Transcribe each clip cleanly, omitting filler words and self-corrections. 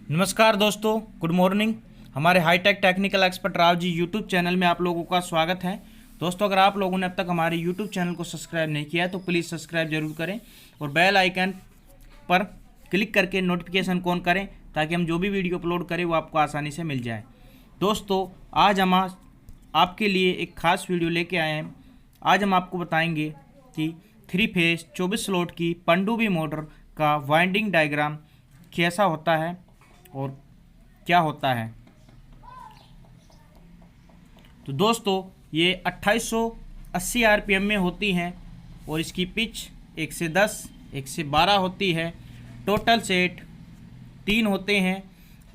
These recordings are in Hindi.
नमस्कार दोस्तों, गुड मॉर्निंग। हमारे hi tech technical expert Rao ji YouTube channel में आप लोगों का स्वागत है। दोस्तों, अगर आप लोगों ने अब तक हमारे यूट्यूब चैनल को सब्सक्राइब नहीं किया है तो प्लीज़ सब्सक्राइब जरूर करें और बेल आइकन पर क्लिक करके नोटिफिकेशन ऑन करें ताकि हम जो भी वीडियो अपलोड करें वो आपको आसानी से मिल जाए। दोस्तों, आज हम आपके लिए एक खास वीडियो लेके आए हैं। आज हम आपको बताएंगे कि 3 फेज 24 स्लॉट की पनडुब्बी मोटर का वाइंडिंग डायग्राम कैसा होता है और क्या होता है। तो दोस्तों, ये 2880 आरपीएम में होती हैं और इसकी पिच 1 से 10, 1 से 12 होती है। टोटल सेट 3 होते हैं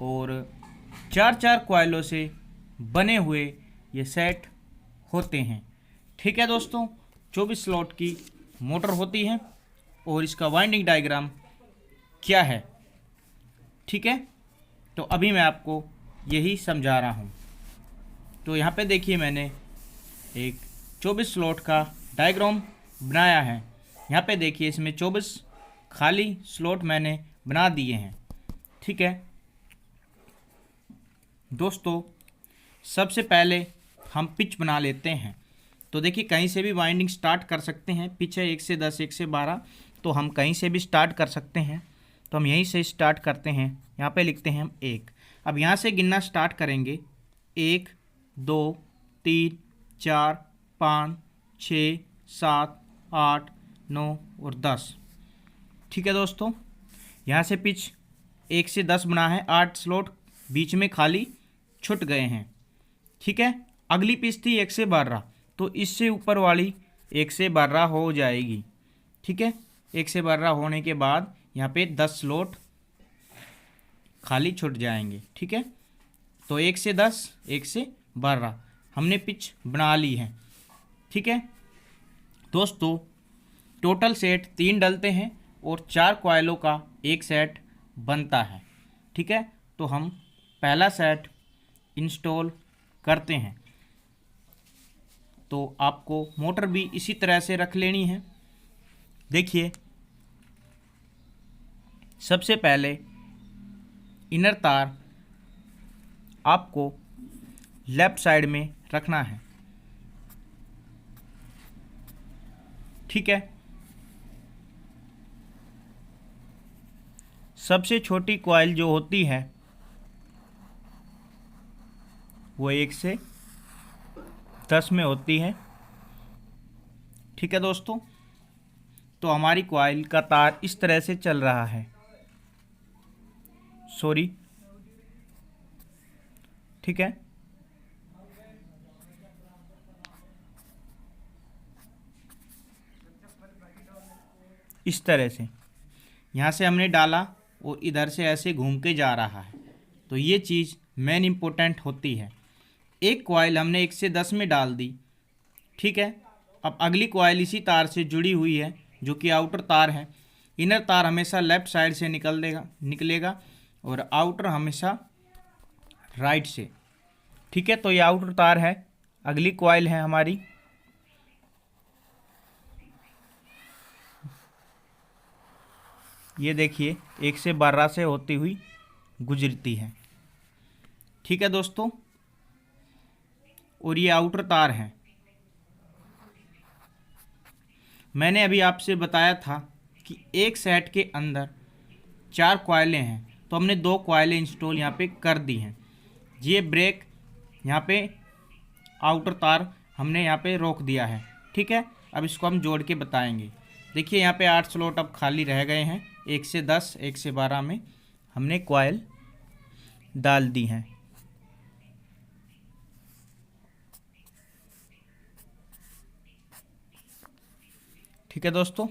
और 4 कॉइलों से बने हुए ये सेट होते हैं। ठीक है दोस्तों, 24 स्लॉट की मोटर होती है और इसका वाइंडिंग डायग्राम क्या है। ठीक है, तो अभी मैं आपको यही समझा रहा हूँ। तो यहाँ पे देखिए, मैंने एक 24 स्लॉट का डायग्राम बनाया है। यहाँ पे देखिए, इसमें 24 खाली स्लॉट मैंने बना दिए हैं। ठीक है दोस्तों, सबसे पहले हम पिच बना लेते हैं। तो देखिए, कहीं से भी वाइंडिंग स्टार्ट कर सकते हैं। पिच है 1 से 10, 1 से 12, तो हम कहीं से भी स्टार्ट कर सकते हैं। तो हम यहीं से स्टार्ट करते हैं। यहाँ पे लिखते हैं हम 1। अब यहाँ से गिनना स्टार्ट करेंगे। 1 2 3 4 5 6 7 8 9 और 10। ठीक है दोस्तों, यहाँ से पिच 1 से 10 बना है। 8 स्लॉट बीच में खाली छूट गए हैं। ठीक है, अगली पिच थी 1 से 12, तो इससे ऊपर वाली 1 से 12 हो जाएगी। ठीक है, 1 से 12 होने के बाद यहाँ पे 10 स्लॉट खाली छूट जाएंगे। ठीक है, तो 1 से 10, 1 से 12 हमने पिच बना ली है। ठीक है दोस्तों, टोटल सेट 3 डलते हैं और 4 कॉइलों का एक सेट बनता है। ठीक है, तो हम पहला सेट इंस्टॉल करते हैं। तो आपको मोटर भी इसी तरह से रख लेनी है। देखिए, सबसे पहले इनर तार आपको लेफ्ट साइड में रखना है। ठीक है, सबसे छोटी कॉइल जो होती है वो 1 से 10 में होती है। ठीक है दोस्तों, तो हमारी कॉइल का तार इस तरह से चल रहा है। सॉरी, ठीक है, इस तरह से यहाँ से हमने डाला और इधर से ऐसे घूम के जा रहा है। तो ये चीज़ मेन इम्पोर्टेंट होती है। एक कॉइल हमने 1 से 10 में डाल दी। ठीक है, अब अगली कॉइल इसी तार से जुड़ी हुई है जो कि आउटर तार है। इनर तार हमेशा लेफ्ट साइड से निकलेगा और आउटर हमेशा राइट से। ठीक है, तो ये आउटर तार है। अगली कॉइल है हमारी, ये देखिए 1 से 12 से होती हुई गुजरती है। ठीक है दोस्तों, और ये आउटर तार है। मैंने अभी आपसे बताया था कि एक सेट के अंदर 4 कॉइलें हैं, तो हमने 2 कॉइलें इंस्टॉल यहाँ पे कर दी हैं। ये ब्रेक यहाँ पे आउटर तार हमने यहाँ पे रोक दिया है। ठीक है, अब इसको हम जोड़ के बताएंगे। देखिए, यहाँ पे 8 स्लॉट अब खाली रह गए हैं। 1 से 10, 1 से 12 में हमने कॉइल डाल दी हैं। ठीक है दोस्तों,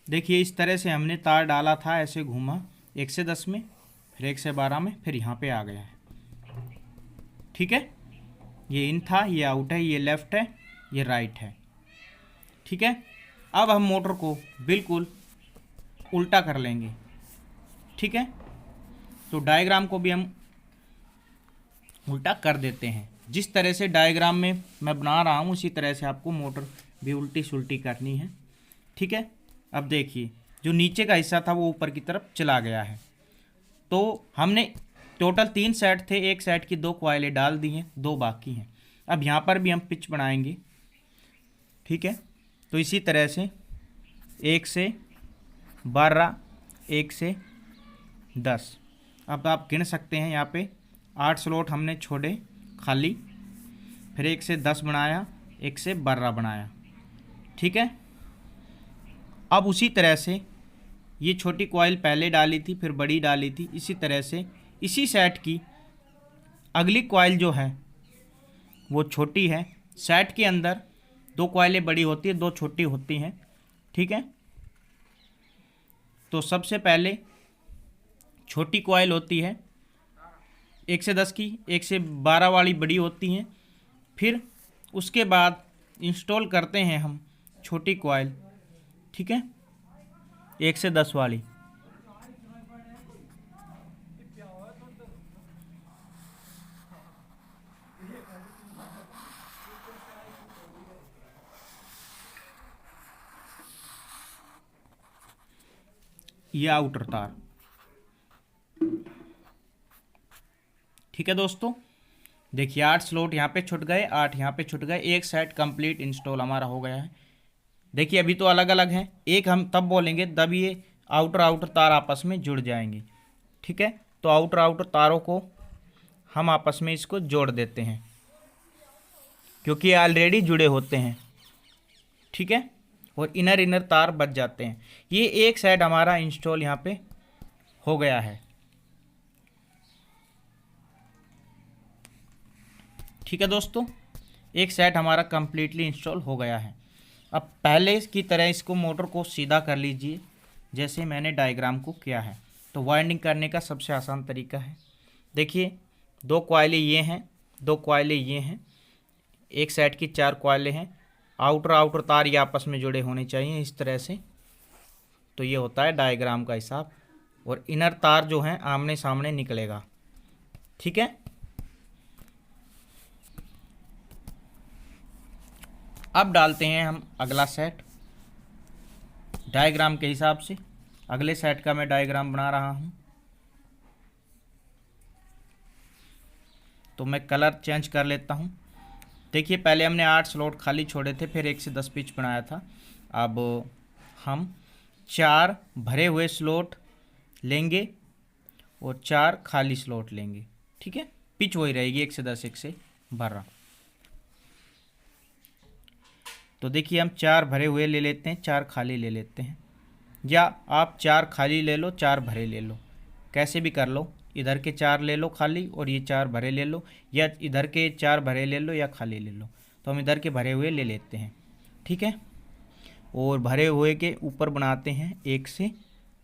देखिए इस तरह से हमने तार डाला था, ऐसे घूमा 1 से 10 में, फिर 1 से 12 में, फिर यहाँ पे आ गया है। ठीक है, ये इन था, ये आउट है, ये लेफ़्ट है, ये राइट है। ठीक है, अब हम मोटर को बिल्कुल उल्टा कर लेंगे। ठीक है, तो डायग्राम को भी हम उल्टा कर देते हैं। जिस तरह से डायग्राम में मैं बना रहा हूँ उसी तरह से आपको मोटर भी उल्टी सुल्टी करनी है। ठीक है, अब देखिए जो नीचे का हिस्सा था वो ऊपर की तरफ चला गया है। तो हमने टोटल 3 सेट थे, एक सेट की 2 कॉइलें डाल दी हैं, 2 बाकी हैं। अब यहाँ पर भी हम पिच बनाएंगे। ठीक है, तो इसी तरह से 1 से 12, 1 से 10। अब आप गिन सकते हैं, यहाँ पे 8 स्लॉट हमने छोड़े खाली, फिर 1 से 10 बनाया, 1 से 12 बनाया। ठीक है, अब उसी तरह से ये छोटी कॉइल पहले डाली थी, फिर बड़ी डाली थी, इसी तरह से इसी सेट की अगली कॉइल जो है वो छोटी है। सेट के अंदर 2 कॉइलें बड़ी होती है, 2 छोटी होती हैं। ठीक है, तो सबसे पहले छोटी कॉइल होती है 1 से 10 की, 1 से 12 वाली बड़ी होती हैं। फिर उसके बाद इंस्टॉल करते हैं हम छोटी कॉइल। ठीक है, 1 से 10 वाली। ये आउटर तार। ठीक है दोस्तों, देखिए 8 स्लॉट यहाँ पे छूट गए, 8 यहाँ पे छूट गए, एक सेट कंप्लीट इंस्टॉल हमारा हो गया है। देखिए अभी तो अलग अलग हैं, एक हम तब बोलेंगे तब ये आउटर तार आपस में जुड़ जाएंगे। ठीक है, तो आउटर तारों को हम आपस में इसको जोड़ देते हैं क्योंकि ऑलरेडी जुड़े होते हैं। ठीक है, और इनर तार बच जाते हैं। ये एक सेट हमारा इंस्टॉल यहाँ पे हो गया है। ठीक है दोस्तों, एक सेट हमारा कंप्लीटली इंस्टॉल हो गया है। अब पहले की तरह इसको मोटर को सीधा कर लीजिए जैसे मैंने डायग्राम को किया है। तो वाइंडिंग करने का सबसे आसान तरीका है, देखिए 2 कॉइलें ये हैं, 2 कॉइलें ये हैं, एक सेट की 4 कॉइलें हैं। आउटर तार ये आपस में जुड़े होने चाहिए इस तरह से। तो ये होता है डायग्राम का हिसाब, और इनर तार जो हैं आमने सामने निकलेगा। ठीक है, अब डालते हैं हम अगला सेट डायग्राम के हिसाब से। अगले सेट का मैं डायग्राम बना रहा हूं, तो मैं कलर चेंज कर लेता हूं। देखिए पहले हमने 8 स्लॉट खाली छोड़े थे, फिर 1 से 10 पिच बनाया था। अब हम 4 भरे हुए स्लॉट लेंगे और 4 खाली स्लॉट लेंगे। ठीक है, पिच वही रहेगी 1 से 10, 1 से 12। तो देखिए हम 4 भरे हुए ले लेते हैं, 4 खाली ले लेते हैं, या आप 4 खाली ले लो, 4 भरे ले लो, कैसे भी कर लो। इधर के 4 ले लो खाली और ये 4 भरे ले लो, या इधर के 4 भरे ले लो या खाली ले लो। तो हम इधर के भरे हुए ले लेते हैं। ठीक है, और भरे हुए के ऊपर बनाते हैं 1 से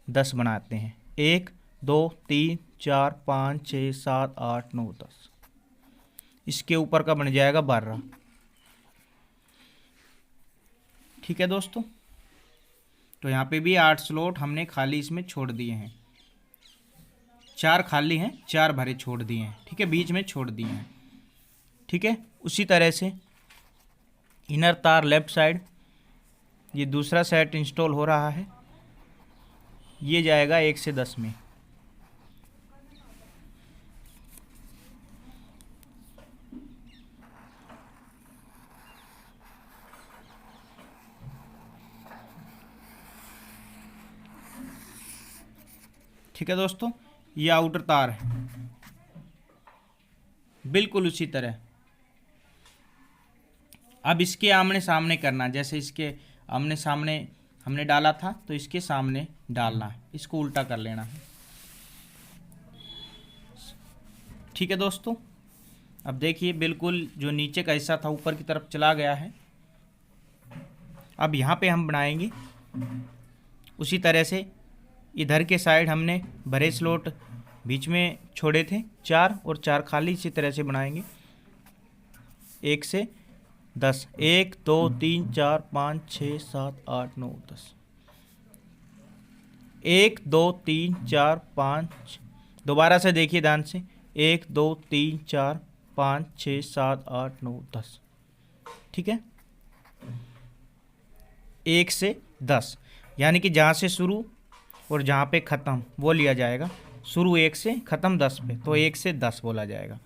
10 बनाते हैं। 1 2 3 4 5 6 7 8 9 10। इसके ऊपर का बन जाएगा 12। ठीक है दोस्तों, तो यहाँ पे भी 8 स्लॉट हमने खाली इसमें छोड़ दिए हैं। 4 खाली हैं, 4 भरे छोड़ दिए हैं। ठीक है, बीच में छोड़ दिए हैं। ठीक है, उसी तरह से इनर तार लेफ्ट साइड, ये दूसरा सेट इंस्टॉल हो रहा है, ये जाएगा 1 से 10 में। ठीक है दोस्तों, ये आउटर तार है, बिल्कुल उसी तरह। अब इसके आमने सामने करना, जैसे इसके आमने सामने हमने डाला था तो इसके सामने डालना है, इसको उल्टा कर लेना है। ठीक है दोस्तों, अब देखिए बिल्कुल जो नीचे का हिस्सा था ऊपर की तरफ चला गया है। अब यहाँ पे हम बनाएंगे उसी तरह से, इधर के साइड हमने भरे स्लॉट बीच में छोड़े थे 4 और 4 खाली, इसी तरह से बनाएंगे 1 से 10। 1 2 3 4 5 6 7 8 9 10। 1 2 3 4 5, दोबारा से देखिए ध्यान से, 1 2 3 4 5 6 7 8 9 10। ठीक है, 1 से 10, यानी कि जहाँ से शुरू और जहाँ पे ख़त्म वो लिया जाएगा। शुरू 1 से, ख़त्म 10 पे, तो 1 से 10 बोला जाएगा।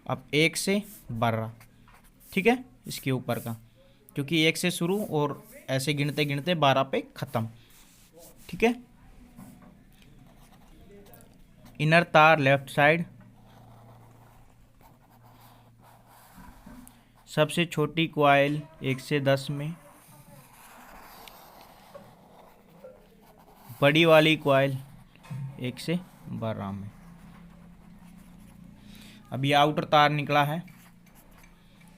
अब 1 से 12, ठीक है, इसके ऊपर का, क्योंकि 1 से शुरू और ऐसे गिनते गिनते 12 पे ख़त्म, ठीक है। इनर तार लेफ्ट साइड, सबसे छोटी कॉइल 1 से 10 में, बड़ी वाली कॉइल 1 से 12 में। अब ये आउटर तार निकला है,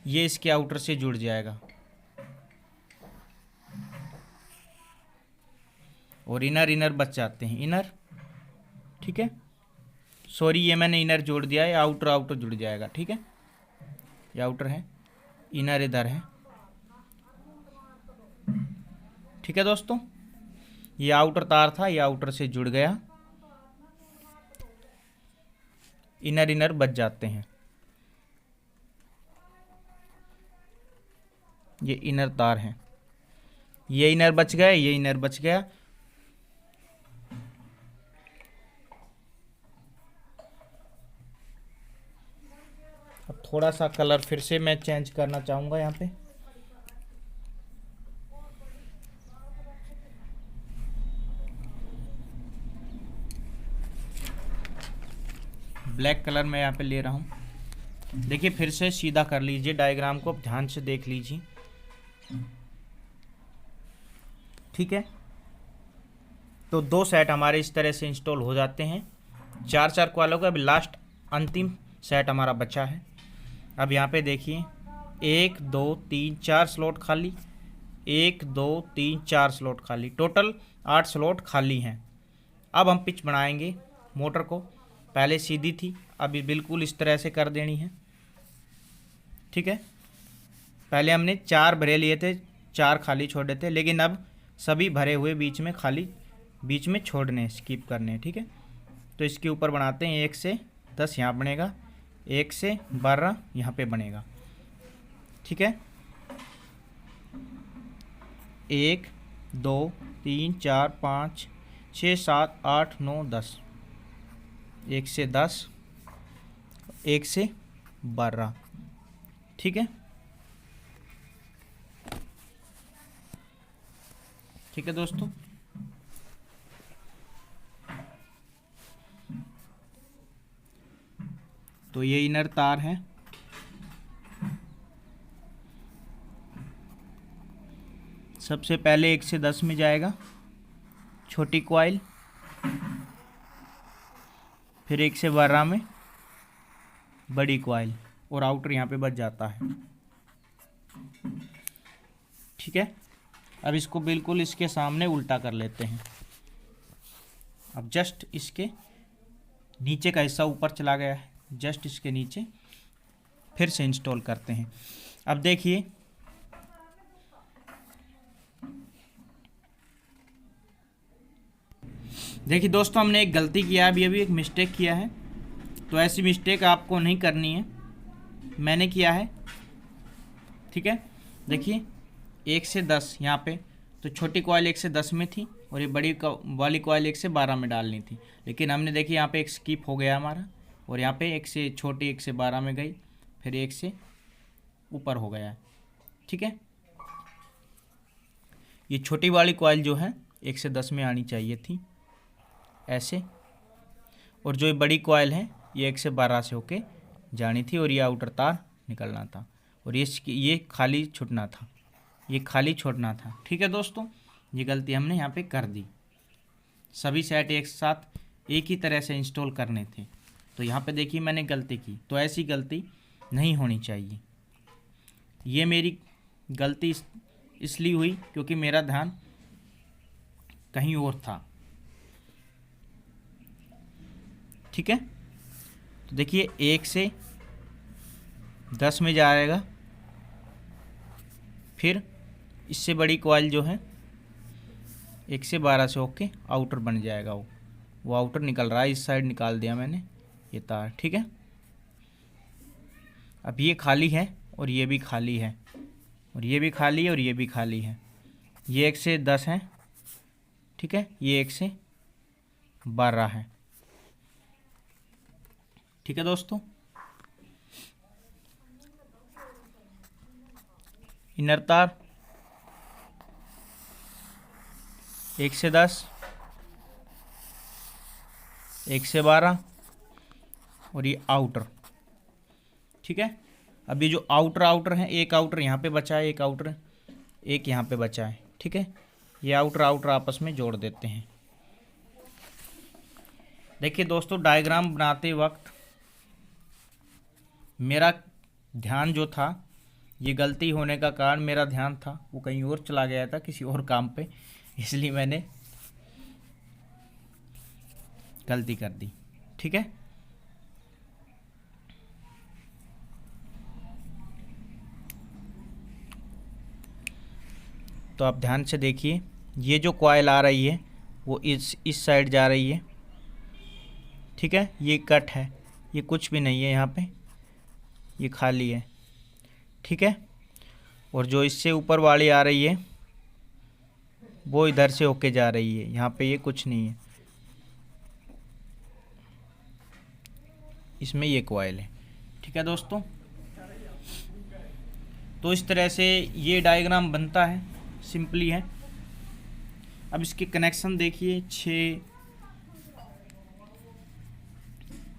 ये इसके आउटर से जुड़ जाएगा और इनर बच जाते हैं, इनर, ठीक है। सॉरी, ये मैंने इनर जोड़ दिया है, आउटर जुड़ जाएगा, ठीक है। ये आउटर है, इनर इधर है, ठीक है दोस्तों। ये आउटर तार था, ये आउटर से जुड़ गया, इनर बच जाते हैं। ये इनर तार है, ये इनर बच गया, ये इनर बच गया। अब थोड़ा सा कलर फिर से मैं चेंज करना चाहूँगा यहाँ पे। ब्लैक कलर मैं यहाँ पे ले रहा हूँ। देखिए, फिर से सीधा कर लीजिए डायग्राम को, अब ध्यान से देख लीजिए, ठीक है। तो 2 सेट हमारे इस तरह से इंस्टॉल हो जाते हैं, 4 कॉइलों का। अभी लास्ट अंतिम सेट हमारा बचा है। अब यहाँ पे देखिए, 1 2 3 4 स्लॉट खाली, 1 2 3 4 स्लॉट खाली, टोटल 8 स्लॉट खाली हैं। अब हम पिच बनाएंगे मोटर को। पहले सीधी थी, अभी बिल्कुल इस तरह से कर देनी है, ठीक है। पहले हमने 4 भरे लिए थे, 4 खाली छोड़े थे, लेकिन अब सभी भरे हुए बीच में खाली, बीच में छोड़ने, स्किप करने, ठीक है। तो इसके ऊपर बनाते हैं 1 से 10 यहाँ बनेगा, 1 से 12 यहाँ पे बनेगा, ठीक है। 1 2 3 4 5 6 7 8 9 10, 1 से 10, 1 से 12, ठीक है, ठीक है दोस्तों। तो ये इनर तार है, सबसे पहले 1 से 10 में जाएगा छोटी कॉइल, फिर 1 से 12 में बड़ी कॉइल, और आउटर यहाँ पे बच जाता है, ठीक है। अब इसको बिल्कुल इसके सामने उल्टा कर लेते हैं। अब जस्ट इसके नीचे का हिस्सा ऊपर चला गया है, जस्ट इसके नीचे फिर से इंस्टॉल करते हैं। अब देखिए, दोस्तों, हमने एक गलती किया है, अभी एक मिस्टेक किया है। तो ऐसी मिस्टेक आपको नहीं करनी है, मैंने किया है, ठीक है। देखिए, 1 से 10 यहाँ पे, तो छोटी कॉइल 1 से 10 में थी और ये बड़ी वाली कॉइल 1 से 12 में डालनी थी, लेकिन हमने देखिए यहाँ पे एक स्किप हो गया हमारा, और यहाँ पे 1 से छोटी 1 से 12 में गई, फिर 1 से ऊपर हो गया है, ठीक है। ये छोटी वाली कॉइल जो है 1 से 10 में आनी चाहिए थी ऐसे, और जो ये बड़ी कॉइल है ये 1 से 12 से होके जानी थी, और ये आउटर तार निकलना था, और ये खाली छूटना था, ये खाली छोड़ना था, ठीक है दोस्तों। ये गलती हमने यहाँ पे कर दी। सभी सेट एक साथ एक ही तरह से इंस्टॉल करने थे, तो यहाँ पे देखिए मैंने गलती की, तो ऐसी गलती नहीं होनी चाहिए। ये मेरी गलती इसलिए हुई क्योंकि मेरा ध्यान कहीं और था, ठीक है। तो देखिए 1 से 10 में जाएगा, फिर इससे बड़ी कॉइल जो है 1 से 12 से होके आउटर बन जाएगा, वो आउटर निकल रहा है, इस साइड निकाल दिया मैंने ये तार, ठीक है। अब ये खाली है और ये भी खाली है, और ये भी खाली है और ये भी खाली है, ये 1 से 10 है, ठीक है, ये 1 से 12 है, ठीक है दोस्तों। इनर तार 1 से 10, 1 से 12 और ये आउटर, ठीक है। अब ये जो आउटर है, एक आउटर यहाँ पे बचा है, एक आउटर एक यहाँ पे बचा है, ठीक है। ये आउटर आपस में जोड़ देते हैं। देखिए दोस्तों, डायग्राम बनाते वक्त मेरा ध्यान जो था, ये गलती होने का कारण मेरा ध्यान था वो कहीं और चला गया था, किसी और काम पे, इसलिए मैंने गलती कर दी, ठीक है। तो आप ध्यान से देखिए, ये जो कॉइल आ रही है वो इस साइड जा रही है, ठीक है। ये कट है, ये कुछ भी नहीं है यहाँ पे, ये खाली है, ठीक है। और जो इससे ऊपर वाली आ रही है वो इधर से होके जा रही है, यहाँ पे ये कुछ नहीं है, इसमें ये कॉइल है, ठीक है दोस्तों। तो इस तरह से ये डायग्राम बनता है, सिंपली है। अब इसके कनेक्शन देखिए, 6,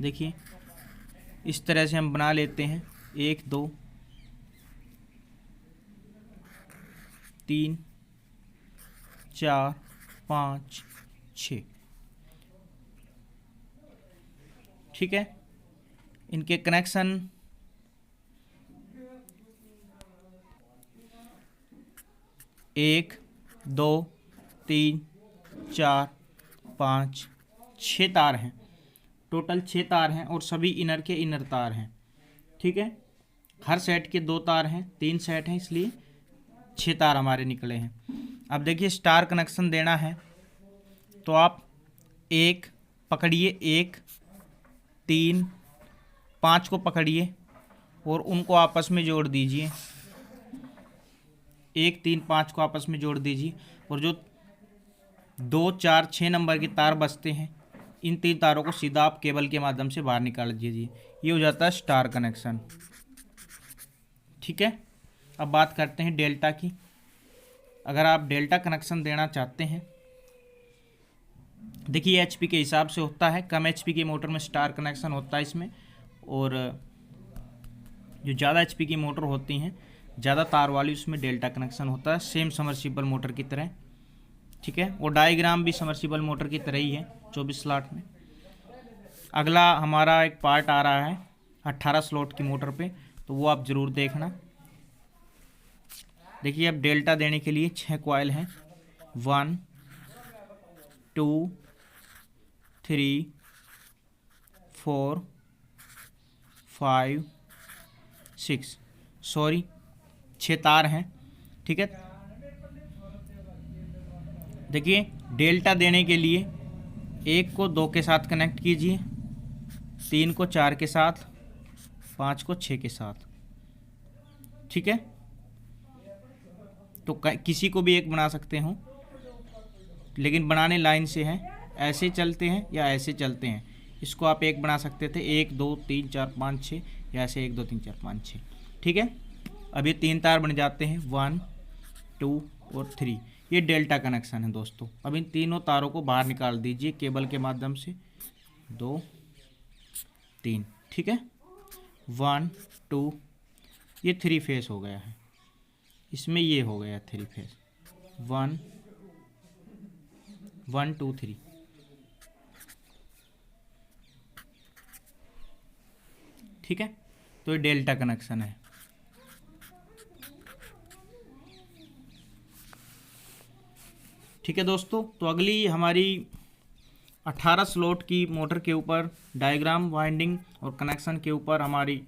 देखिए इस तरह से हम बना लेते हैं, 1 2 3 4 5 6, ठीक है। इनके कनेक्शन 1 2 3 4 5 6 तार हैं, टोटल 6 तार हैं और सभी इनर के इनर तार हैं, ठीक है। हर सेट के 2 तार हैं, 3 सेट हैं, इसलिए 6 तार हमारे निकले हैं। अब देखिए, स्टार कनेक्शन देना है तो आप 1 पकड़िए, 1 3 5 को पकड़िए और उनको आपस में जोड़ दीजिए, 1 3 5 को आपस में जोड़ दीजिए। और जो 2 4 6 नंबर के तार बचते हैं, इन 3 तारों को सीधा आप केबल के माध्यम से बाहर निकाल दीजिए, ये हो जाता है स्टार कनेक्शन, ठीक है। अब बात करते हैं डेल्टा की। अगर आप डेल्टा कनेक्शन देना चाहते हैं, देखिए एचपी के हिसाब से होता है, कम एचपी की मोटर में स्टार कनेक्शन होता है इसमें, और जो ज़्यादा एचपी की मोटर होती हैं, ज़्यादा तार वाली, उसमें डेल्टा कनेक्शन होता है, सेम समर्सिबल मोटर की तरह, ठीक है। और डायग्राम भी समर्सिबल मोटर की तरह ही है, 24 स्लॉट में। अगला हमारा एक पार्ट आ रहा है 18 स्लॉट की मोटर पे, तो वो आप ज़रूर देखना। देखिए, अब डेल्टा देने के लिए 6 कॉइल हैं, 1 2 3 4 5 6, सॉरी 6 तार हैं, ठीक है। देखिए, डेल्टा देने के लिए 1 को 2 के साथ कनेक्ट कीजिए, 3 को 4 के साथ, 5 को 6 के साथ, ठीक है। तो किसी को भी एक बना सकते हो, लेकिन बनाने लाइन से है, ऐसे चलते हैं या ऐसे चलते हैं। इसको आप एक बना सकते थे, 1 2 3 4 5 6, या ऐसे 1 2 3 4 5 6, ठीक है। अब ये 3 तार बन जाते हैं, 1 2 और 3, ये डेल्टा कनेक्शन है दोस्तों। अब इन तीनों तारों को बाहर निकाल दीजिए केबल के माध्यम से, 2 3, ठीक है। 1 2, ये 3 फेस हो गया है, इसमें ये हो गया 3 फेस, 1 1 2 3, ठीक है। तो ये डेल्टा कनेक्शन है, ठीक है दोस्तों। तो अगली हमारी 18 स्लॉट की मोटर के ऊपर डायग्राम, वाइंडिंग और कनेक्शन के ऊपर हमारी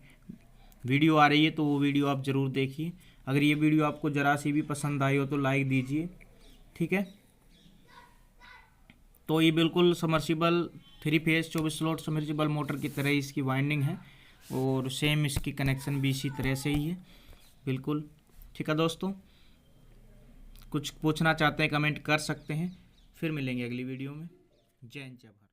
वीडियो आ रही है, तो वो वीडियो आप ज़रूर देखिए। अगर ये वीडियो आपको ज़रा सी भी पसंद आई हो तो लाइक दीजिए, ठीक है। तो ये बिल्कुल submersible 3 phase 24 slot submersible motor की तरह इसकी वाइंडिंग है, और सेम इसकी कनेक्शन भी इसी तरह से ही है, बिल्कुल, ठीक है दोस्तों। कुछ पूछना चाहते हैं कमेंट कर सकते हैं। फिर मिलेंगे अगली वीडियो में। जय हिंद जय भारत।